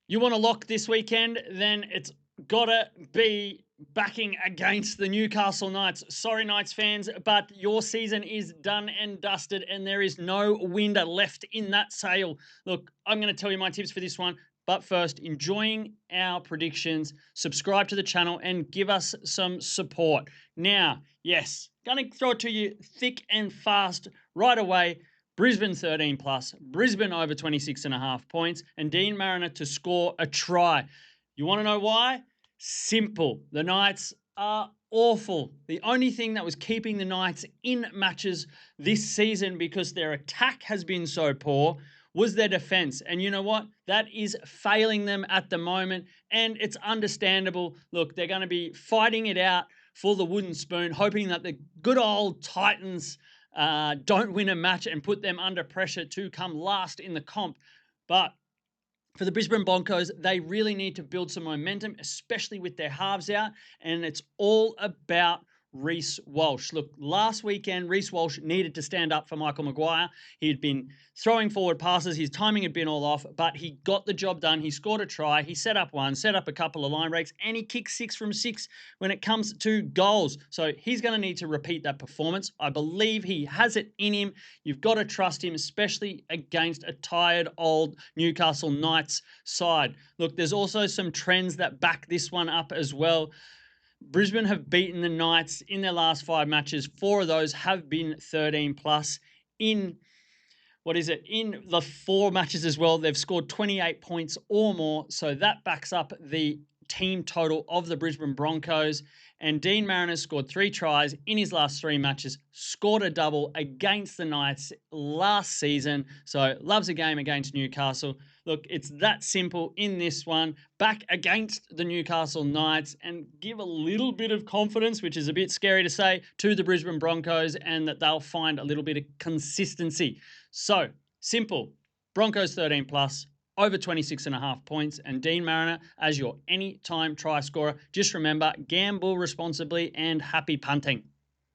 You want to lock this weekend? Then it's got to be backing against the Newcastle Knights. Sorry, Knights fans, but your season is done and dusted, and there is no wind left in that sail. Look, I'm going to tell you my tips for this one. But first, enjoying our predictions, subscribe to the channel and give us some support. Now, yes, going to throw it to you thick and fast right away. Brisbane 13 plus, Brisbane over 26.5 points, and Dean Mariner to score a try. You want to know why? Simple. The Knights are awful. The only thing that was keeping the Knights in matches this season, because their attack has been so poor, was their defense. And you know what? That is failing them at the moment, and it's understandable. Look, they're going to be fighting it out for the wooden spoon, hoping that the good old Titans don't win a match and put them under pressure to come last in the comp. But for the Brisbane Broncos, they really need to build some momentum, especially with their halves out, and it's all about Reece Walsh. Look, last weekend, Reece Walsh needed to stand up for Michael Maguire. He had been throwing forward passes. His timing had been all off, but he got the job done. He scored a try. He set up one, set up a couple of line breaks, and he kicked 6 from 6 when it comes to goals. So he's going to need to repeat that performance. I believe he has it in him. You've got to trust him, especially against a tired old Newcastle Knights side. Look, there's also some trends that back this one up as well. Brisbane have beaten the Knights in their last 5 matches. 4 of those have been 13 plus. In the 4 matches as well, they've scored 28 points or more. So that backs up the team total of the Brisbane Broncos. And Dean Mariner scored 3 tries in his last 3 matches, scored a double against the Knights last season. So loves a game against Newcastle. Look, it's that simple in this one. Back against the Newcastle Knights and give a little bit of confidence, which is a bit scary to say, to the Brisbane Broncos, and that they'll find a little bit of consistency. So simple. Broncos 13 plus, over 26.5 points, and Dean Mariner as your anytime try scorer. Just remember, gamble responsibly and happy punting.